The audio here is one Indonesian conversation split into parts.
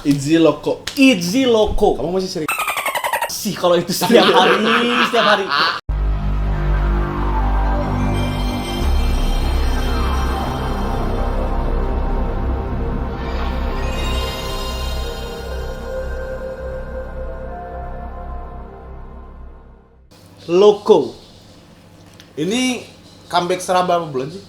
Itzy Loco. Itzy Loco. Kamu masih sering Sih kalau itu setiap hari. Loco. Ini comeback setelah berapa bulan sih?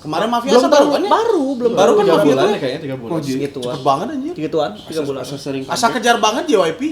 Kemarin Mafia Belum baru kan ya? Baru kan 3 Mafia bulan tuh. ya kayaknya 3 bulan. Oh, Segituan. cepet banget anjir. Segituan, 3 bulan. Asa kejar banget JYP.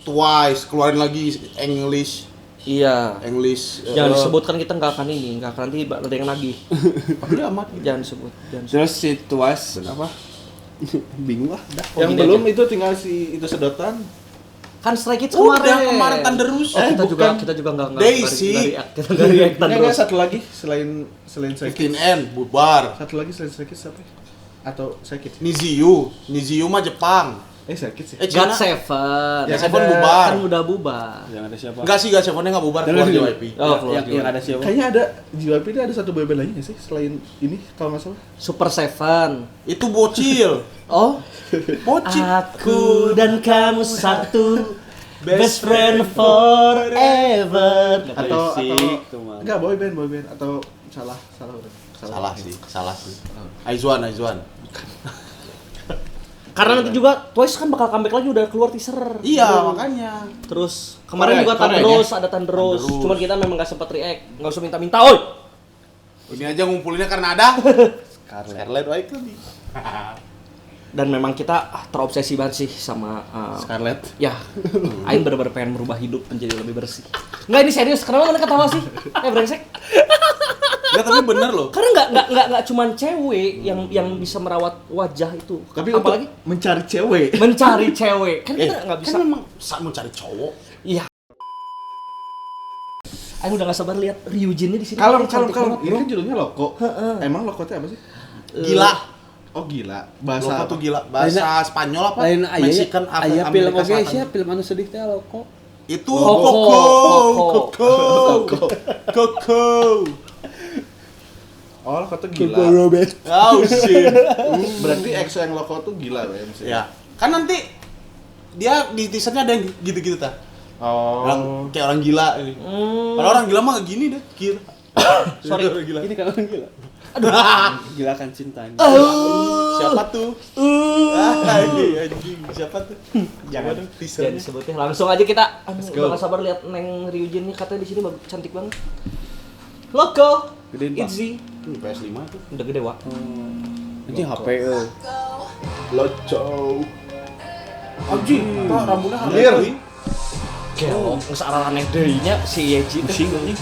Twice keluarin lagi English. Iya. Jangan eh, disebutkan, kita nggak akan nanti ada yang nagih. Peduli amat. Jangan sebut. Terus si Twice apa? Bingung lah. Yang gini belum aja. itu tinggal si itu sedotan. Kan Stray Kids Udah kemarin. kemarin Thunderous. Kita juga nggak Daisy. kita nggak react Enggak, terus. satu lagi selain Stray Kids. 15N bubar. Satu lagi selain Stray Kids siapa? Atau Stray Kids? Niziu mah Jepang. Stray Kids ya. God China. Seven. Ya, Yang Seven ada- bubar. Kan udah bubar. Yang ada siapa? Enggak sih, Seven-nya enggak bubar, keluar JYP. Oh, keluar yang ada siapa? Kayaknya ada JYP ini ada satu boyband lagi nggak sih selain ini kalau nggak salah? Super Seven. Itu bocil. Oh, Bocil. aku dan kamu satu. Best friend forever. Atau Basic, tuh, Man. enggak boyband atau salah udah. Salah sih. Aizwan. Karena nanti juga Twice kan bakal comeback lagi, udah keluar teaser. Iya, makanya. Terus kemarin juga Korea, Thunderous, ada Thunderous. Thunderous. Cuman kita memang nggak sempat react, nggak usah minta-minta, oi. Ini aja ngumpulinnya karena ada Scarlet Whiteley. Dan memang kita terobsesi banget sih sama Scarlet. ya, Aing bener-bener pengen merubah hidup menjadi lebih bersih. Enggak, ini serius. Kenapa mana ketawa sih? Brengsek. Enggak, tapi bener loh. Karena nggak cuman cewek yang bisa merawat wajah itu. Tapi apalagi untuk mencari cewek. mencari cewek. Kan kita nggak bisa. Kan memang saat mau cari cowok. Iya. Aing udah nggak sabar lihat Ryujinnya di sini. Kalau Cantik banget, ini bro. kan judulnya Loco. Emang Loco itu apa sih? Gila. Oh gila. Bahasa Bahasa apa tuh gila? Bahasa Spanyol apa? Lain aya Mexican apa? aya film Amerika oge Selatan. sih, film anu sedih teh Loco. Itu Coco. Coco. Oh, Loco tuh gila. Oh shit. Berarti EXO yang Loco tuh gila ya MC. Ya. Kan nanti dia di teasernya ada yang gitu-gitu ta. Oh. Kayak orang gila ini. Kalau orang gila mah gini deh, gila. Sorry. Orang gila. Ini kan orang gila. Gila kan cintanya. Siapa tuh? Anjing. Siapa tuh? Jangan Jangan teasernya. disebutin. Langsung aja kita. go. Udah nggak sabar lihat Neng Ryujin nih, katanya di sini bagus, cantik banget. Loco. Gedein, Bang. Itzy. Ini PS5 tuh. Udah gede, Wak. Anjing HP euy. Loco. Anjing, rambutnya Clear. Gelo, nggak searah aneh deh-nya si Yeji. Pusing anjing.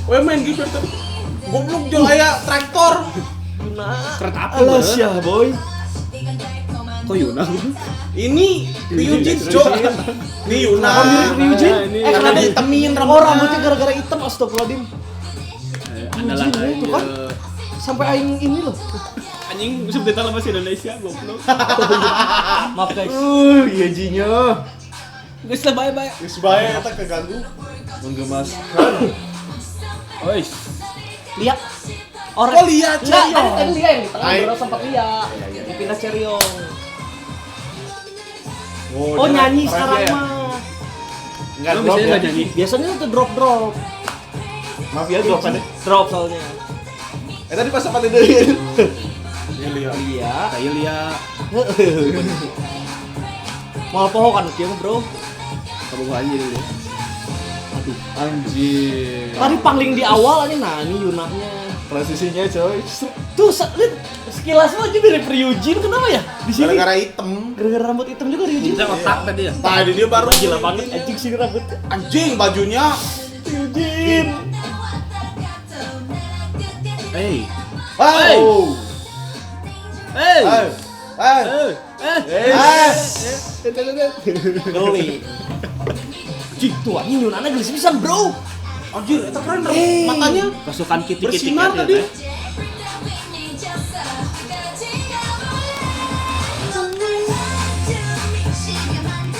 Weh main gitu tuh. Goblok jeung aya traktor. Kereta api. Alas ya, boy. Kok Yuna? Ini Ryujin, Cok. Ini Yuna. Kenapa mirip Ryujin? ini Karena dia hitemin Oh, rambutnya. rambutnya gara-gara hitam, astagfirullahaladzim. Adalah itu kan. Sampai aing ini loh. anjing subtitle bahasa Indonesia goblok. Maaf guys. Yejinya. Geus lah bye-bye. Geus bae eta keganggu. Menggemaskan. Ois. Lihat. Oh, Lia Enggak, Cheryong. tadi Lia yang di tengah, Aing. baru sempat Lia. Dipindah Cheryong. Oh, dia nyanyi keren sekarang dia ya? mah. Enggak Lu drop biasanya ya. enggak nyanyi. Biasanya itu drop. Maaf ya drop kan. Drop soalnya. Tadi pas apa deui. Ini Lia. Lia. Kayak Lia. Mal poho kan kieu mah, Bro. Kamu anjing dulu. Anjir. Tadi pangling di awal aja, nah ini Yunahnya. Transisinya coy. Tuh, lihat sekilas aja mirip Ryujin, kenapa ya? Di sini. Gara-gara hitam. Gara-gara rambut hitam juga Ryujin. Kita otak tadi ya. Tadi dia baru Gila banget anjing sih rambutnya. Anjing bajunya. Ryujin. Hey. Hey. Hey. Hey. Geli. Cik, tuh anjing Yunahnya gelis pisan, Bro. Anjir, eta keren Hey. matanya. Pasukan kitik-kitik Bersinar tadi.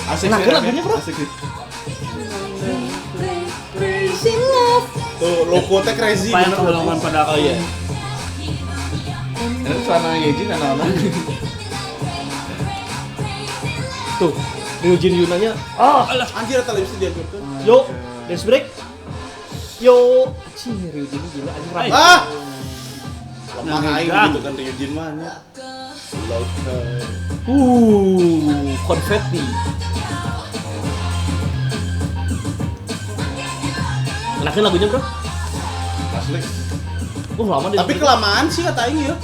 Asik Nah, sih, kan lagunya, Bro. Asik sih. Tuh, Loco teh crazy Apa yang bener. keulungan pada aku? Oh iya. Ini celana Yeji anak-anak. Tuh, Ryujin Yunanya. Anjir eta bisa diajarkeun. Yo, dance break. Yo, cih Ryujin ini gila anjing rambut. Lemah aing gitu kan Ryujin mah nya. Konfeti. Enakin lagunya, Bro? Asli. Lama deh. Tapi kelamaan sih kata aing ya.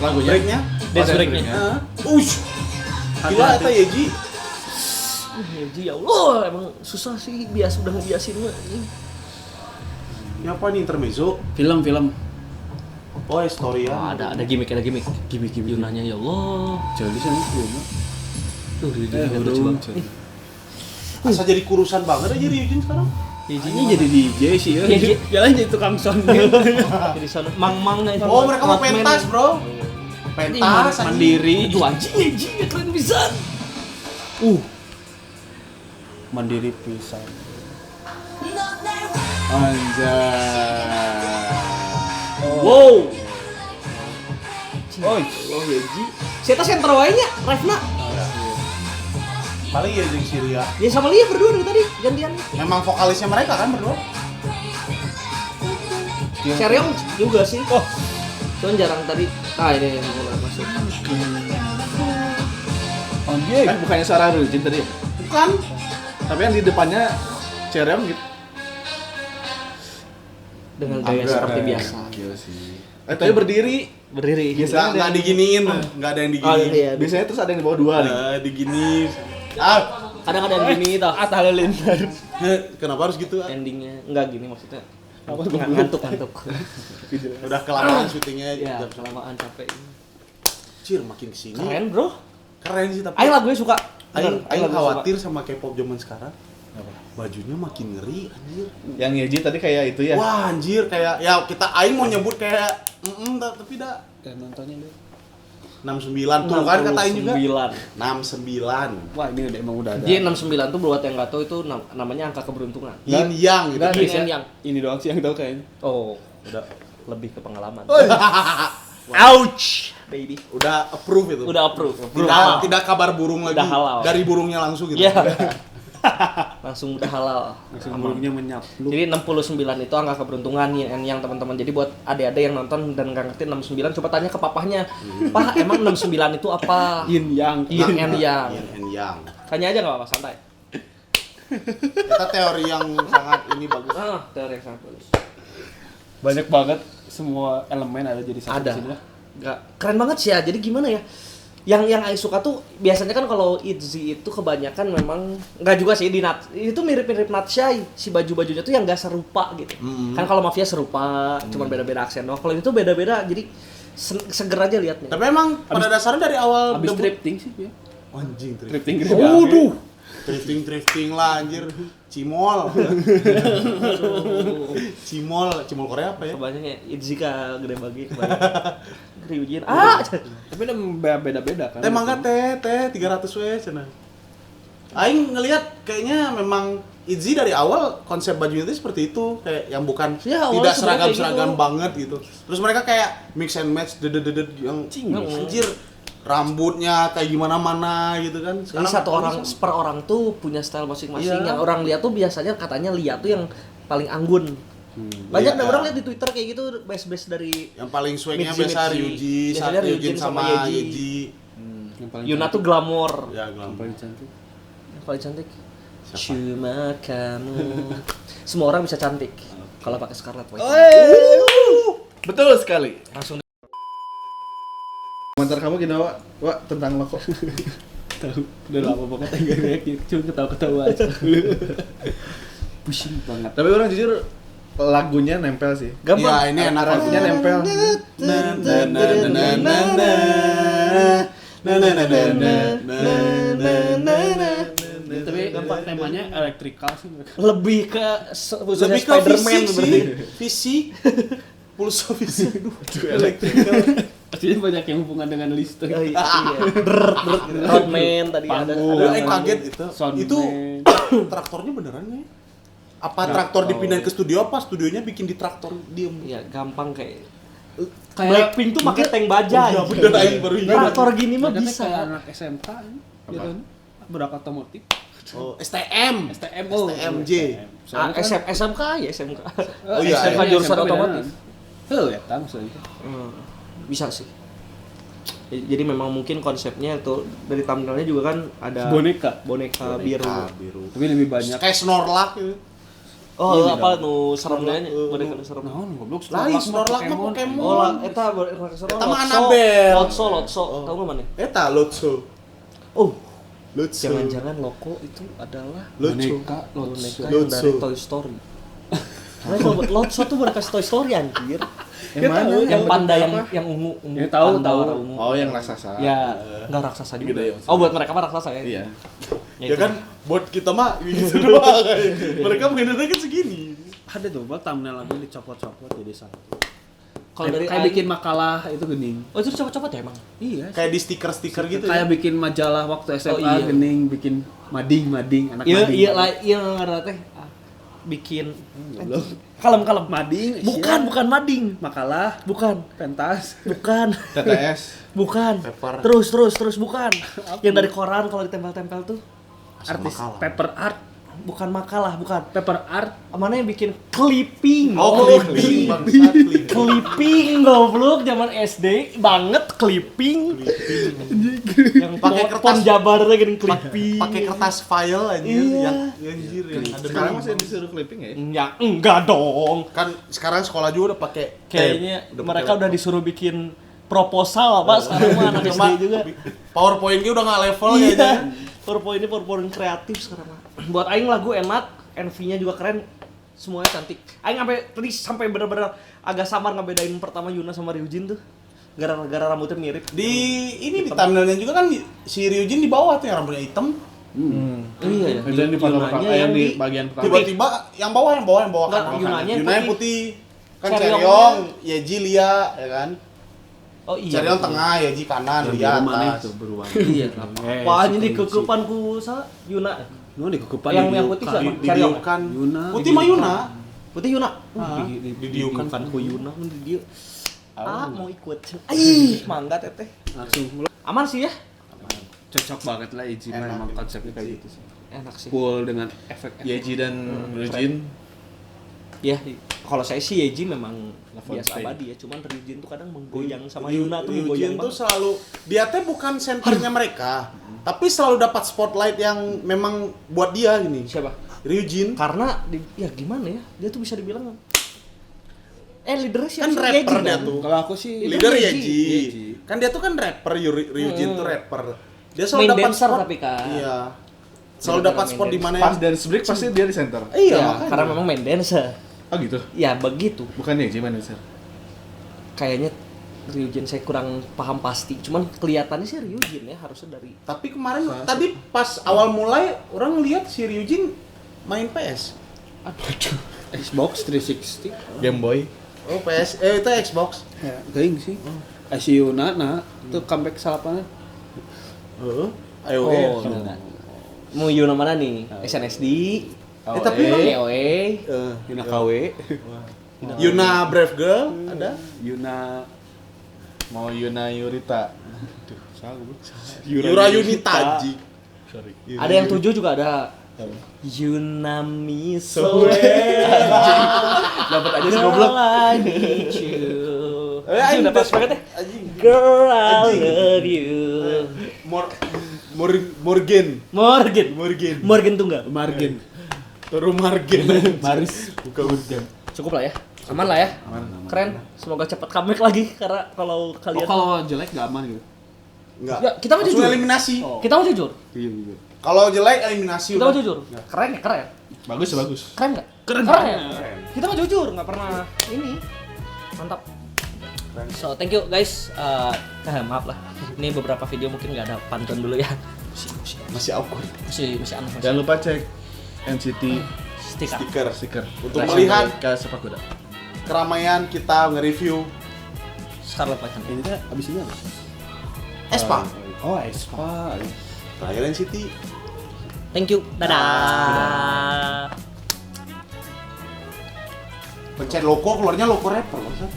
Lagunya. Breaknya. dance breaknya. Heeh. Ush. Gila eta Yeji. Yeji ya Allah, emang susah sih udah ngebiasin mah. Ini apa nih intermezzo? Film. Oh, story Oh, ya. ada gimmick. Gimmick Yunanya ya Allah. Jadi sana film. Tuh, Ryujin lucu banget. Asa jadi kurusan banget aja Ryujin sekarang. Ini jadi DJ sih ya. Iya, Jalan jadi tukang sound. Jadi sana mang-mang itu. Oh, mereka mau pentas, Bro. Pentas Mandiri. Itu anjing ya keren pisan. Mandiri pisan. Anjay. Wow. Oh, Yeji. Saya tas center wae nya, Revna. Paling ya jeung Syria. Ya sama Lia berdua dari tadi gantian. Memang vokalisnya mereka kan berdua. Cheryong juga sih. Oh. Cuman jarang tadi. Nah, ini yang mulai masuk. anjay. Bukannya suara Ryujin tadi ya? Bukan. Tapi yang di depannya Cerem gitu. Dengan gaya seperti biasa. Iya sih. Tapi berdiri. Berdiri. Nggak diginiin, nggak ada yang Oh, diginiin. iya. Biasanya terus ada yang di bawah 2 nih. Digini. Kadang ada yang gini tau. Atta Halilintar. Kenapa harus gitu? Endingnya enggak gini maksudnya. Ngantuk. Udah kelamaan syutingnya. Ya, kelamaan capek. Cir makin kesini. Keren, Bro. Keren sih tapi. Aing lagunya suka. Aing lagunya khawatir sama K-pop zaman sekarang. Bajunya makin ngeri anjir. Yang Yeji tadi kayak itu ya. Wah anjir kayak ya kita aing mau nyebut kayak tapi dah Dan nontonnya deh. 69 tuh kan kata aing juga. 69. 69. Wah, ini udah ada. Jadi 69 tuh buat yang nggak tahu itu namanya angka keberuntungan. Yin yang gitu. Enggak, Yin bisa. and yang. Ini doang sih yang tahu kayaknya. Oh, udah lebih ke pengalaman. Ouch. Baby. Udah approve itu. Udah approve. Tidak kabar burung lagi. Udah halal. Dari burungnya langsung gitu. Iya. Langsung udah halal. Langsung Aman. burungnya menyap. Jadi 69 itu angka keberuntungan yang teman-teman. Jadi buat adik-adik yang nonton dan nggak ngerti 69 coba tanya ke papahnya. Pak, emang 69 itu apa? Yin yang. Yin and yang. Yin and yang. Tanya aja nggak apa-apa, santai. Kita teori yang sangat ini bagus. Teori yang sangat bagus. Banyak banget semua elemen ada jadi satu Ada. di sini lah. Nggak, keren banget sih ya. Jadi gimana ya? Yang Aing suka tuh biasanya kan kalau ITZY itu kebanyakan memang nggak juga sih itu mirip-mirip Natsai si baju-bajunya tuh yang nggak serupa gitu. Kan kalau Mafia serupa, cuman beda-beda aksen doang. Kalau itu beda-beda jadi seger aja liatnya. Tapi emang pada dasarnya dari awal Habis drifting sih ya. anjing Drifting gede Waduh. Drifting lah anjir. Cimol. Cimol Korea apa ya? Kebanyakan ITZY gede bagi Ryujin. Tapi udah beda-beda kan. Teh mangga teh 300 we cenah. Aing ngelihat kayaknya memang ITZY dari awal konsep bajunya itu seperti itu, kayak yang bukan Ya, awalnya tidak sebenarnya seragam-seragam kayak gitu. banget gitu. Terus mereka kayak mix and match dedet yang anjir rambutnya kayak gimana-mana gitu kan. Jadi satu orang per orang tuh punya style masing-masing. Iya. Yang orang lihat tuh biasanya katanya lihat tuh yang paling anggun. Banyak Iya. orang lihat di Twitter kayak gitu base dari yang paling swagnya Mitzi. biasa Ryuji, Biasanya Ryujin sama Yeji. Yang paling Yuna tuh glamor. Ya, yang paling cantik. Yang paling cantik. Siapa? Cuma kamu. Semua orang bisa cantik kalau pakai Scarlet White. Betul sekali. Langsung Komentar kamu gini Wak tentang lo kok. Tahu. Udah lama banget enggak reaksi. Cuma ketawa-ketawa aja. Pusing banget. Tapi orang jujur lagunya nempel sih. gampang. Ya, ini enak Lagunya nempel. Tapi gampang temanya elektrikal sih mereka. Lebih ke Lebih ke Spider-Man fisik berarti. sih. Fisik. Pulsa fisik. Aduh, elektrikal. Artinya banyak yang hubungan dengan listrik. Iya. Roadman tadi ada. Kaget itu. Soundman. Itu traktornya beneran ya? Apa traktor dipindahin ke studio apa studionya bikin di traktor diem? Iya, gampang kayak Kayak Blackpink tuh pakai tank baja. Oh iya, bener, aing baru ingat. Traktor gini mah Katanya bisa. kayak anak SMK ini. Gitu. budak otomotif. Oh, STM. STM STMJ. SMK ya SMK. Oh iya, SMK iya, jurusan otomotif. Heuh, eta maksudnya. Bisa sih. Jadi memang mungkin konsepnya itu dari thumbnailnya juga kan ada Boneka biru. tapi lebih banyak. Kayak Snorlax gitu. Oh, Ini apa nu seremnya boneka nu serem. Naon goblok Lain Snorlax-nya Pokemon. Oh, eta Eta mah Annabelle. Lotso, tahu nggak mana? Eta Lotso. Oh, Lotso. jangan-jangan Loko itu adalah Boneka boneka Lotso. yang dari Toy Story. Karena kalau Lotso tuh boneka Toy Story anjir. Yang mana? Yang panda yang ungu, Ya, tahu, panda tahu. warna ungu. Oh, yang raksasa. Ya, enggak raksasa juga. Gede ya, Oh, buat mereka mah raksasa ya. Iya. Ya kan buat kita mah gitu doang. Mereka mengenalnya kan segini. Ada tuh, buat thumbnail lagi dicopot-copot jadi satu. Kalau dari kayak Aing- bikin makalah itu gening. Oh, itu copot-copot ya emang? Iya. Kayak di stiker-stiker gitu Kayak ya. bikin majalah waktu SMA iya. gening, bikin mading anak Iya, mading. iya lah, iya ngarana teh. Bikin kalem. Mading. Bukan mading. Makalah, Bukan. pentas. Bukan. TTS. Bukan. Paper. Terus bukan. Yang dari koran kalau ditempel-tempel tuh. Artis makalah. paper art, Bukan makalah, bukan. paper art. Mana yang bikin clipping? Oh, clipping. Bangsat, clipping. Clipping goblok zaman SD banget clipping. Yang Pakai pon kertas. jabarnya gini clipping. Pakai kertas file aja Iya. yang anjir yang ada Sekarang masih disuruh clipping ya? Ya enggak dong. kan sekarang sekolah juga udah pakai Kayaknya tape, mereka pakai udah disuruh bikin proposal apa sekarang mah anak SD Cuma juga. PowerPoint-nya udah nggak level Iya. kayaknya. PowerPoint kreatif sekarang mah. Buat aing lagu enak, NV-nya juga keren. Semuanya cantik. Aing sampai bener-bener agak samar ngebedain pertama Yuna sama Ryujin tuh. Gara-gara rambutnya mirip. Di ini di thumbnailnya juga kan si Ryujin di bawah tuh yang rambutnya hitam. Iya ya. Itu yang di foto-foto, Yunanya yang di di- bagian pertama. Tiba-tiba yang bawah Enggak, kan. Yunanya Yunanya putih. putih. Kan Cheryongnya- Cheryong, Yeji Lia ya kan. Oh iya. Cheryong betul. tengah, Yeji kanan, Yang Lia biru mana atas. itu berubah. Iya. Eh, Apaan si ini kunci. kekepan ku sa Yuna. Nu dikukupan Yang putih siapa? Cheryong. Didiukan. Yuna. Putih mah Yuna. Putih Yuna. Didiukan. Ku Yuna di dia. Mau ikut. Ih, mangga teteh. Langsung Aman sih ya. cocok banget lah Iji mah Enak. emang konsepnya kayak gitu sih. Enak sih. Full dengan efek. Yeji dan Ryujin. Ya, kalau saya sih Yeji memang Level biasa stay. abadi ya, cuman Ryujin tuh kadang menggoyang sama Yuna tuh menggoyang Ryujin tuh banget. selalu dia teh bukan senternya mereka, tapi selalu dapat spotlight yang memang buat dia gini. Siapa? Ryujin Karena ya gimana ya, dia tuh bisa dibilang leadernya siapa kan sih? rapper Yeji, dia kan? tuh. Kalau aku sih Leader Yeji. Yeji. Kan dia tuh kan rapper, Ryujin tuh rapper. Dia Main selalu dapat dancer spot. tapi kan. Iya. Selalu Bener-bener dapat main spot di dance. mana Pas yang dance break pasti dia di center. Iya, Ya, makanya. karena memang main dancer. Oh gitu. Ya begitu. Bukan Yeji manager. Kayaknya Ryujin saya kurang paham pasti, cuman kelihatannya sih Ryujin ya harusnya dari. Tapi kemarin tadi pas awal mulai orang lihat si Ryujin main PS. Aduh. Xbox 360. Game Boy. Oh, PS itu Xbox. Ya, geuing sih. Si Yuna tuh comeback salapannya. Heeh. Ayo. Oh, Yuna. Mau Yuna mana nih? SNSD, tapi EOE, Yuna KW. Yuna Brave Girl ada. Yuna Mau Yuna Yurita. Yura Yunita Ji. Sorry. ada yang 7 juga ada. Yunami Soe. Dapat aja sih goblok. Aing Udah pas banget ya. Anjing. Girl, I Anjing. love you. Morgan. Morgan tunggal. Margin. Toro Margen. Maris. Bukan Morgan. Cukup lah ya. Aman lah ya. Keren. Semoga cepat comeback lagi karena kalau Oh, kalian kalau jelek gak aman gitu. Enggak. Ya, kita mah Langsung jujur. eliminasi. Oh. Kita mau jujur. Iya, iya. Kalau jelek eliminasi Kita udah. mau jujur. Keren ya, keren. Bagus bagus. Keren enggak? Keren. Kita mah jujur, nggak pernah ini. Mantap. So, thank you guys. Maaf lah. Ini beberapa video mungkin nggak ada pantun dulu ya. Masih awkward. Masih aneh masih. Jangan lupa cek NCT Stiker. stiker Untuk Flash melihat ke sepak kuda. keramaian kita nge-review Scarlet Witch. Ini teh abis ini apa? Espa. Oh, Espa. Terakhir NCT. Thank you. Dadah. Pencet loko keluarnya loko rapper. Maksudnya.